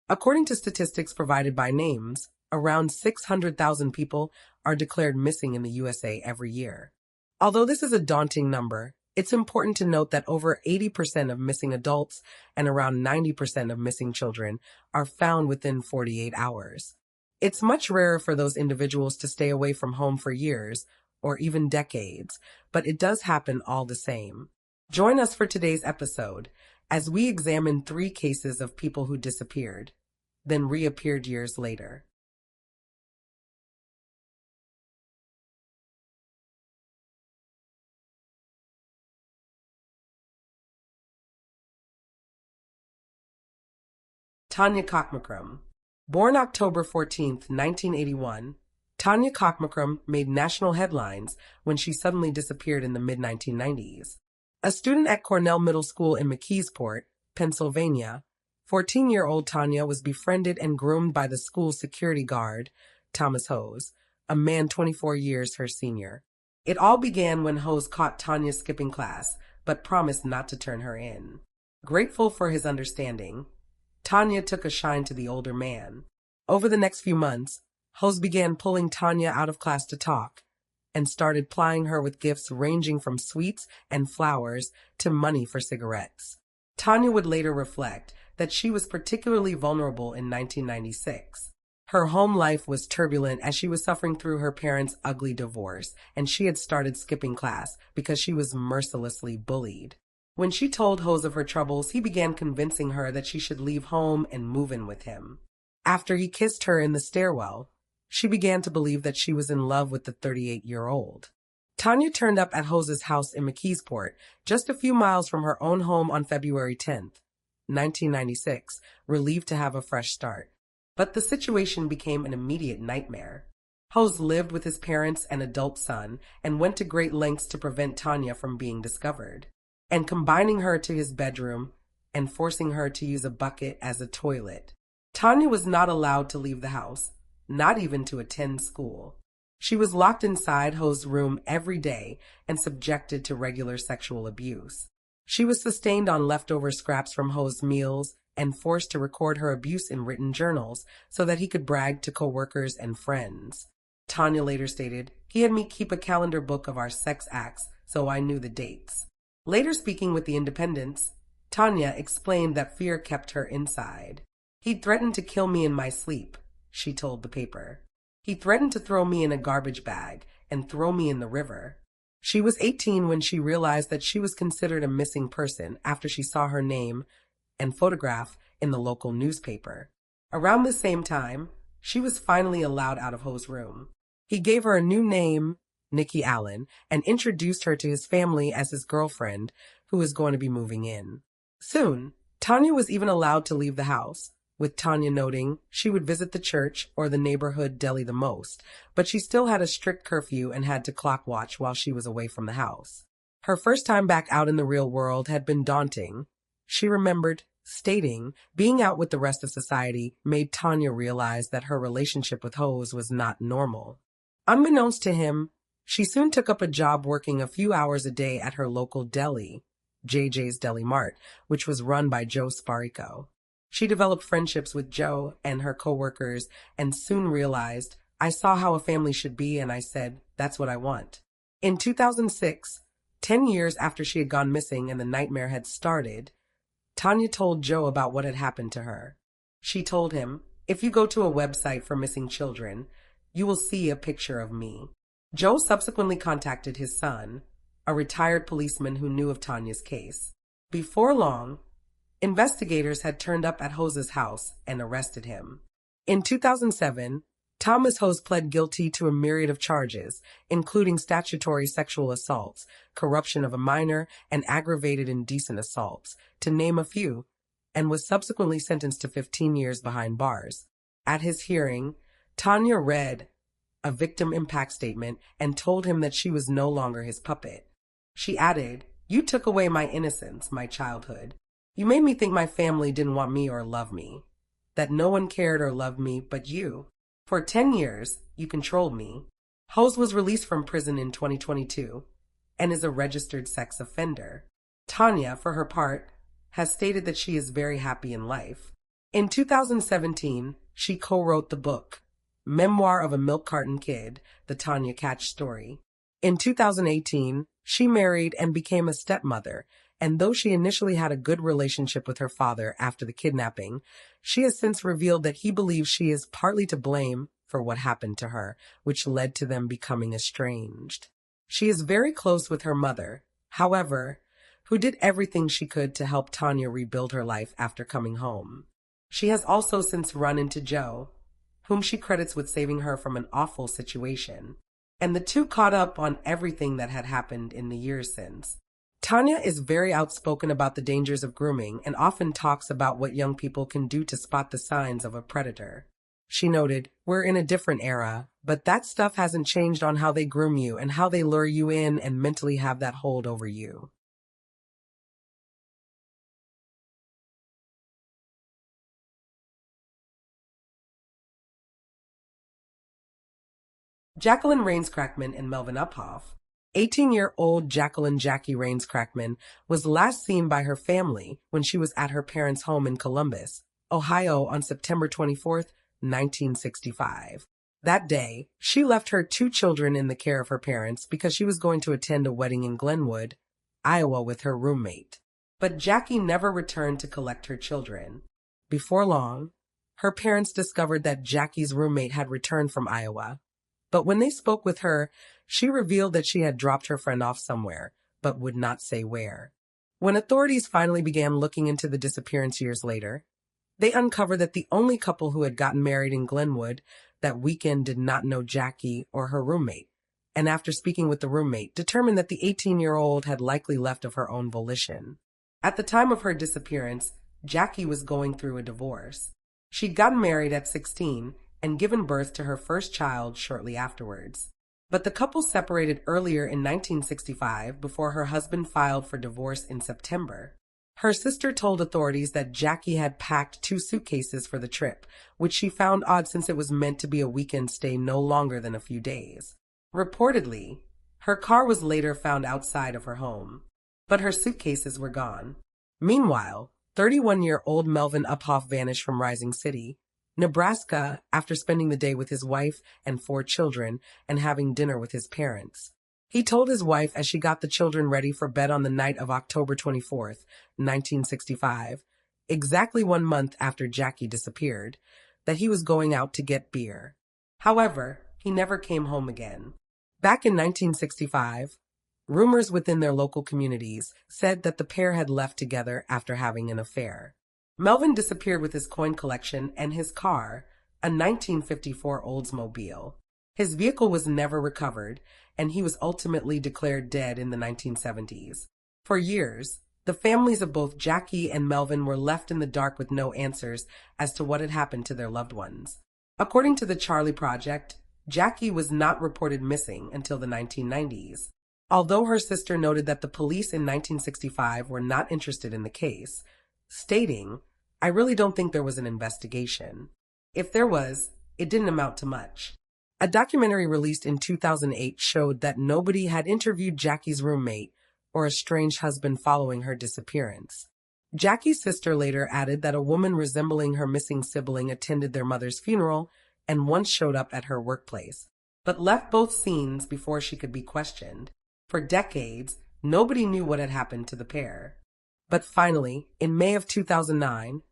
According to statistics provided by Names, around 600,000 people are declared missing in the USA every year. Although this is a daunting number, it's important to note that over 80% of missing adults and around 90% of missing children are found within 48 hours. It's much rarer for those individuals to stay away from home for years or even decades, but it does happen all the same. Join us for today's episode as we examine 3 cases of people who disappeared, then reappeared years later. Tanya Cockmacrum. Born October 14, 1981, Tanya Cockmacrum made national headlines when she suddenly disappeared in the mid-1990s. A student at Cornell Middle School in McKeesport, Pennsylvania, 14-year-old Tanya was befriended and groomed by the school's security guard, Thomas Hose, a man 24 years her senior. It all began when Hose caught Tanya skipping class, but promised not to turn her in. Grateful for his understanding, Tanya took a shine to the older man. Over the next few months, Hose began pulling Tanya out of class to talk, and started plying her with gifts ranging from sweets and flowers to money for cigarettes. Tanya would later reflect that she was particularly vulnerable in 1996. Her home life was turbulent as she was suffering through her parents' ugly divorce, and she had started skipping class because she was mercilessly bullied. When she told Hose of her troubles, he began convincing her that she should leave home and move in with him. After he kissed her in the stairwell, she began to believe that she was in love with the 38-year-old. Tanya turned up at Hose's house in McKeesport, just a few miles from her own home on February 10th, 1996, relieved to have a fresh start. But the situation became an immediate nightmare. Hose lived with his parents and adult son and went to great lengths to prevent Tanya from being discovered, and combining her to his bedroom and forcing her to use a bucket as a toilet. Tanya was not allowed to leave the house, not even to attend school. She was locked inside Hose's room every day and subjected to regular sexual abuse. She was sustained on leftover scraps from Hose's meals and forced to record her abuse in written journals so that he could brag to coworkers and friends. Tanya later stated, "He had me keep a calendar book of our sex acts so I knew the dates." Later speaking with The Independent, Tanya explained that fear kept her inside. "He threatened to kill me in my sleep," she told the paper. "He threatened to throw me in a garbage bag and throw me in the river." She was 18 when she realized that she was considered a missing person after she saw her name and photograph in the local newspaper. Around the same time, she was finally allowed out of Hose's room. He gave her a new name, Nikki Allen, and introduced her to his family as his girlfriend, who was going to be moving in. Soon, Tanya was even allowed to leave the house, with Tanya noting she would visit the church or the neighborhood deli the most, but she still had a strict curfew and had to clock watch while she was away from the house. Her first time back out in the real world had been daunting. She remembered, stating, being out with the rest of society made Tanya realize that her relationship with Hose was not normal. Unbeknownst to him, she soon took up a job working a few hours a day at her local deli, JJ's Deli Mart, which was run by Joe Sparico. She developed friendships with Joe and her coworkers and soon realized, "I saw how a family should be and I said, that's what I want." In 2006, 10 years after she had gone missing and the nightmare had started, Tanya told Joe about what had happened to her. She told him, "If you go to a website for missing children, you will see a picture of me." Joe subsequently contacted his son, a retired policeman who knew of Tanya's case. Before long, investigators had turned up at Hose's house and arrested him. In 2007, Thomas Hose pled guilty to a myriad of charges, including statutory sexual assaults, corruption of a minor, and aggravated indecent assaults, to name a few, and was subsequently sentenced to 15 years behind bars. At his hearing, Tanya read a victim impact statement and told him that she was no longer his puppet. She added, "You took away my innocence, my childhood. You made me think my family didn't want me or love me, that no one cared or loved me but you. For 10 years, you controlled me." Hose was released from prison in 2022 and is a registered sex offender. Tanya, for her part, has stated that she is very happy in life. In 2017, she co-wrote the book, Memoir of a Milk Carton Kid, The Tanya Catch Story. In 2018, she married and became a stepmother, and though she initially had a good relationship with her father after the kidnapping, she has since revealed that he believes she is partly to blame for what happened to her, which led to them becoming estranged. She is very close with her mother, however, who did everything she could to help Tanya rebuild her life after coming home. She has also since run into Joe, whom she credits with saving her from an awful situation, and the two caught up on everything that had happened in the years since. Tanya is very outspoken about the dangers of grooming and often talks about what young people can do to spot the signs of a predator. She noted, "We're in a different era, but that stuff hasn't changed on how they groom you and how they lure you in and mentally have that hold over you." Jacqueline Rains Crackman and Melvin Uphoff. 18-year-old Jacqueline Jackie Rains Crackman was last seen by her family when she was at her parents' home in Columbus, Ohio on September 24th, 1965. That day, she left her two children in the care of her parents because she was going to attend a wedding in Glenwood, Iowa with her roommate. But Jackie never returned to collect her children. Before long, her parents discovered that Jackie's roommate had returned from Iowa. But when they spoke with her, she revealed that she had dropped her friend off somewhere, but would not say where. When authorities finally began looking into the disappearance years later, they uncovered that the only couple who had gotten married in Glenwood that weekend did not know Jackie or her roommate, and after speaking with the roommate, determined that the 18-year-old had likely left of her own volition. At the time of her disappearance, Jackie was going through a divorce. She'd gotten married at 16 and given birth to her first child shortly afterwards. But the couple separated earlier in 1965 before her husband filed for divorce in September. Her sister told authorities that Jackie had packed 2 suitcases for the trip, which she found odd since it was meant to be a weekend stay no longer than a few days. Reportedly, her car was later found outside of her home, but her suitcases were gone. Meanwhile, 31-year-old Melvin Uphoff vanished from Rising City, Nebraska, after spending the day with his wife and 4 children and having dinner with his parents. He told his wife as she got the children ready for bed on the night of October 24th, 1965, exactly 1 month after Jackie disappeared, that he was going out to get beer. However, he never came home again. Back in 1965, rumors within their local communities said that the pair had left together after having an affair. Melvin disappeared with his coin collection and his car, a 1954 Oldsmobile. His vehicle was never recovered, and he was ultimately declared dead in the 1970s. For years, the families of both Jackie and Melvin were left in the dark with no answers as to what had happened to their loved ones. According to the Charlie Project, Jackie was not reported missing until the 1990s. Although her sister noted that the police in 1965 were not interested in the case, stating, "I really don't think there was an investigation. If there was, it didn't amount to much." A documentary released in 2008 showed that nobody had interviewed Jackie's roommate or estranged husband following her disappearance. Jackie's sister later added that a woman resembling her missing sibling attended their mother's funeral and once showed up at her workplace, but left both scenes before she could be questioned. For decades, nobody knew what had happened to the pair. But finally, in May of 2009,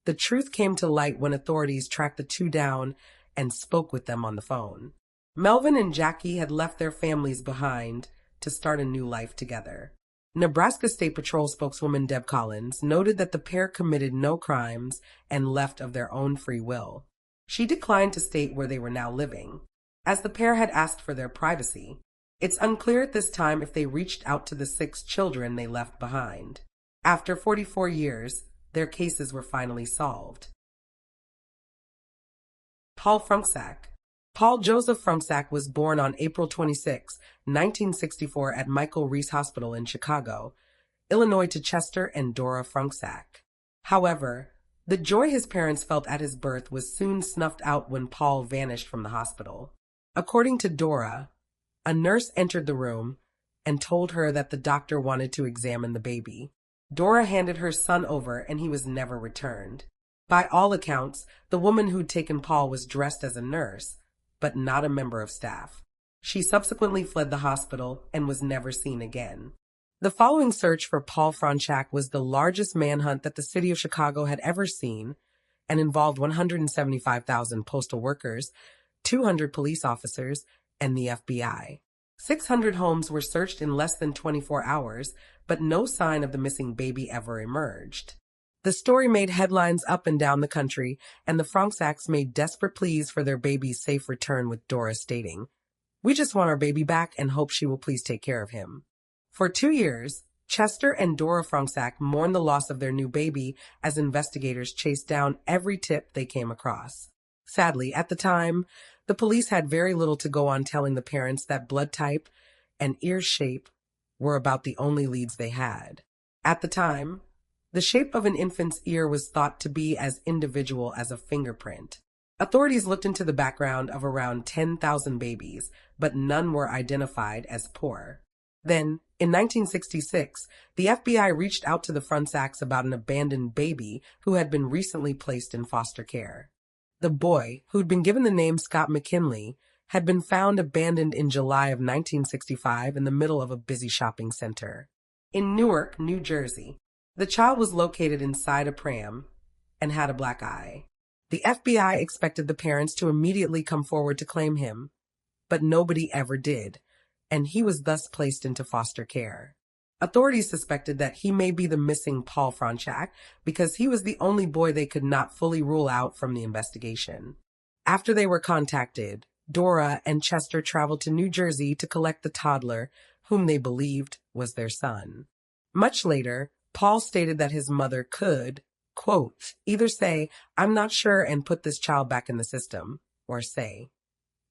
the truth came to light when authorities tracked the two down and spoke with them on the phone. Melvin and Jackie had left their families behind to start a new life together. Nebraska State Patrol spokeswoman Deb Collins noted that the pair committed no crimes and left of their own free will. She declined to state where they were now living, as the pair had asked for their privacy. It's unclear at this time if they reached out to the 6 children they left behind. After 44 years, their cases were finally solved. Paul Frunczak. Paul Joseph Frunczak was born on April 26, 1964 at Michael Reese Hospital in Chicago, Illinois to Chester and Dora Frunczak. However, the joy his parents felt at his birth was soon snuffed out when Paul vanished from the hospital. According to Dora, a nurse entered the room and told her that the doctor wanted to examine the baby. Dora handed her son over and he was never returned. By all accounts, the woman who'd taken Paul was dressed as a nurse, but not a member of staff. She subsequently fled the hospital and was never seen again. The following search for Paul Fronczak was the largest manhunt that the city of Chicago had ever seen and involved 175,000 postal workers, 200 police officers, and the FBI. 600 homes were searched in less than 24 hours, but no sign of the missing baby ever emerged. The story made headlines up and down the country, and the Fronczaks made desperate pleas for their baby's safe return, with Dora stating, "We just want our baby back and hope she will please take care of him." For 2 years, Chester and Dora Fronczak mourned the loss of their new baby as investigators chased down every tip they came across. Sadly, at the time, the police had very little to go on, telling the parents that blood type and ear shape were about the only leads they had. At the time, the shape of an infant's ear was thought to be as individual as a fingerprint. Authorities looked into the background of around 10,000 babies, but none were identified as poor. Then, in 1966, the FBI reached out to the Fronczaks about an abandoned baby who had been recently placed in foster care. The boy, who'd been given the name Scott McKinley, had been found abandoned in July of 1965 in the middle of a busy shopping center. In Newark, New Jersey, the child was located inside a pram and had a black eye. The FBI expected the parents to immediately come forward to claim him, but nobody ever did, and he was thus placed into foster care. Authorities suspected that he may be the missing Paul Fronczak because he was the only boy they could not fully rule out from the investigation. After they were contacted, Dora and Chester traveled to New Jersey to collect the toddler, whom they believed was their son. Much later, Paul stated that his mother could, quote, either say, "I'm not sure," and put this child back in the system, or say,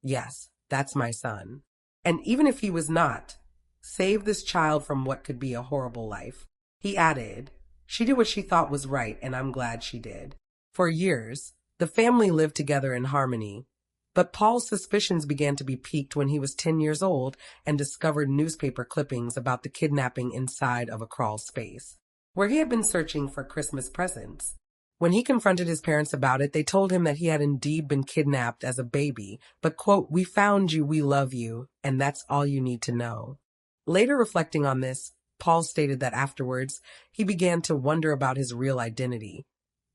"Yes, that's my son." And even if he was not, save this child from what could be a horrible life. He added, "She did what she thought was right, and I'm glad she did." For years, the family lived together in harmony, but Paul's suspicions began to be piqued when he was 10 years old and discovered newspaper clippings about the kidnapping inside of a crawl space, where he had been searching for Christmas presents. When he confronted his parents about it, they told him that he had indeed been kidnapped as a baby, but, quote, "We found you, we love you, and that's all you need to know." Later reflecting on this, Paul stated that afterwards, he began to wonder about his real identity,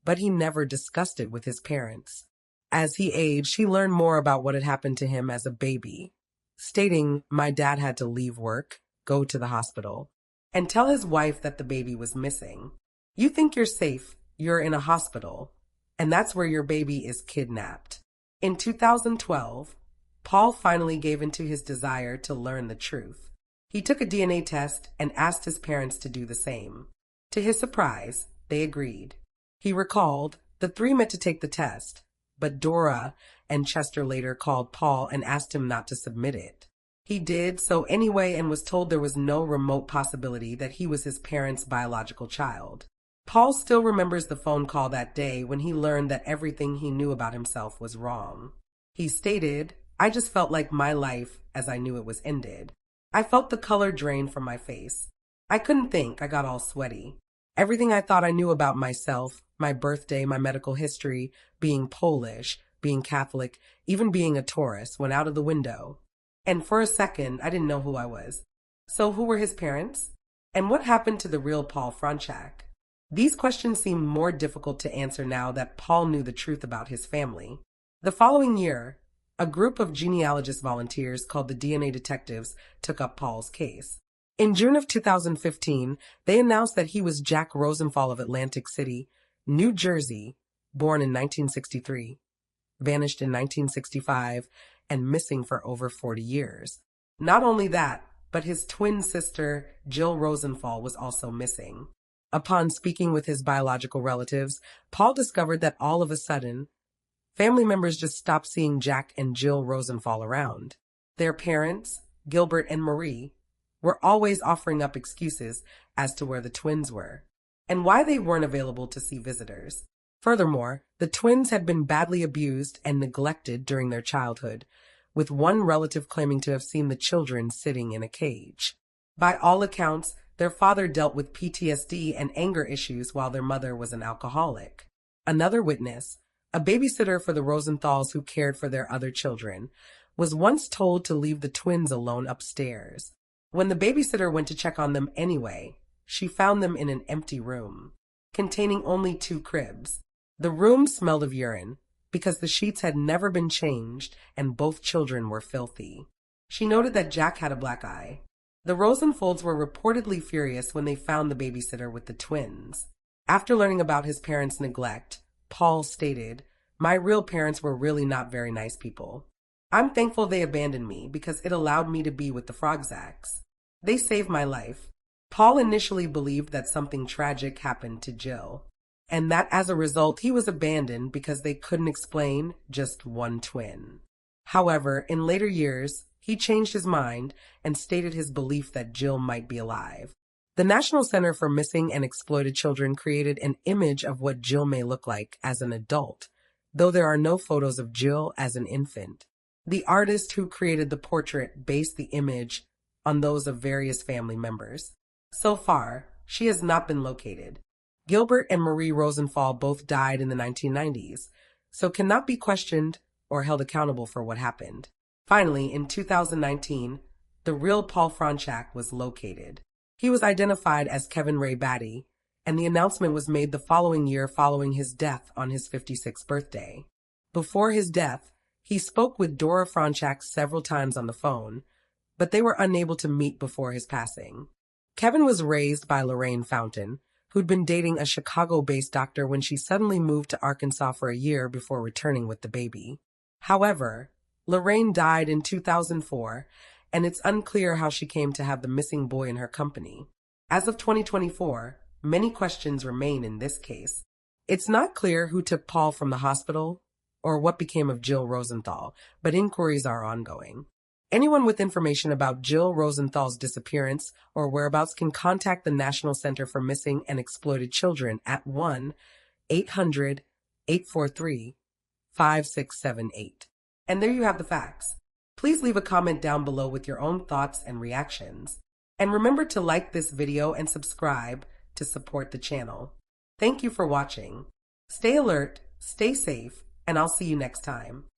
but he never discussed it with his parents. As he aged, he learned more about what had happened to him as a baby, stating, "My dad had to leave work, go to the hospital, and tell his wife that the baby was missing. You think you're safe, you're in a hospital, and that's where your baby is kidnapped." In 2012, Paul finally gave in to his desire to learn the truth. He took a DNA test and asked his parents to do the same. To his surprise, they agreed. He recalled, the three met to take the test, but Dora and Chester later called Paul and asked him not to submit it. He did so anyway and was told there was no remote possibility that he was his parents' biological child. Paul still remembers the phone call that day when he learned that everything he knew about himself was wrong. He stated, "I just felt like my life as I knew it was ended. I felt the color drain from my face. I couldn't think, I got all sweaty. Everything I thought I knew about myself, my birthday, my medical history, being Polish, being Catholic, even being a Taurus, went out of the window. And for a second, I didn't know who I was." So who were his parents? And what happened to the real Paul Fronczak? These questions seem more difficult to answer now that Paul knew the truth about his family. The following year, a group of genealogist volunteers called the DNA Detectives took up Paul's case. In June of 2015, they announced that he was Jack Rosenthal of Atlantic City, New Jersey, born in 1963, vanished in 1965, and missing for over 40 years. Not only that, but his twin sister, Jill Rosenthal, was also missing. Upon speaking with his biological relatives, Paul discovered that all of a sudden, family members just stopped seeing Jack and Jill Rosenthal around. Their parents, Gilbert and Marie, were always offering up excuses as to where the twins were and why they weren't available to see visitors. Furthermore, the twins had been badly abused and neglected during their childhood, with one relative claiming to have seen the children sitting in a cage. By all accounts, their father dealt with PTSD and anger issues while their mother was an alcoholic. Another witness, a babysitter for the Rosenthals who cared for their other children, was once told to leave the twins alone upstairs. When the babysitter went to check on them anyway, she found them in an empty room, containing only 2 cribs. The room smelled of urine, because the sheets had never been changed and both children were filthy. She noted that Jack had a black eye. The Rosenfolds were reportedly furious when they found the babysitter with the twins. After learning about his parents' neglect, Paul stated, "My real parents were really not very nice people. I'm thankful they abandoned me because it allowed me to be with the Frogzacks. They saved my life." Paul initially believed that something tragic happened to Jill, and that as a result he was abandoned because they couldn't explain just one twin. However, in later years, he changed his mind and stated his belief that Jill might be alive. The National Center for Missing and Exploited Children created an image of what Jill may look like as an adult, though there are no photos of Jill as an infant. The artist who created the portrait based the image on those of various family members. So far, she has not been located. Gilbert and Marie Rosenthal both died in the 1990s, so cannot be questioned or held accountable for what happened. Finally, in 2019, the real Paul Fronczak was located. He was identified as Kevin Ray Batty, and the announcement was made the following year following his death on his 56th birthday. Before his death, he spoke with Dora Fronczak several times on the phone, but they were unable to meet before his passing. Kevin was raised by Lorraine Fountain, who'd been dating a Chicago-based doctor when she suddenly moved to Arkansas for a year before returning with the baby. However, Lorraine died in 2004, and it's unclear how she came to have the missing boy in her company. As of 2024, many questions remain in this case. It's not clear who took Paul from the hospital or what became of Jill Rosenthal, but inquiries are ongoing. Anyone with information about Jill Rosenthal's disappearance or whereabouts can contact the National Center for Missing and Exploited Children at 1-800-843-5678. And there you have the facts. Please leave a comment down below with your own thoughts and reactions. And remember to like this video and subscribe to support the channel. Thank you for watching. Stay alert, stay safe, and I'll see you next time.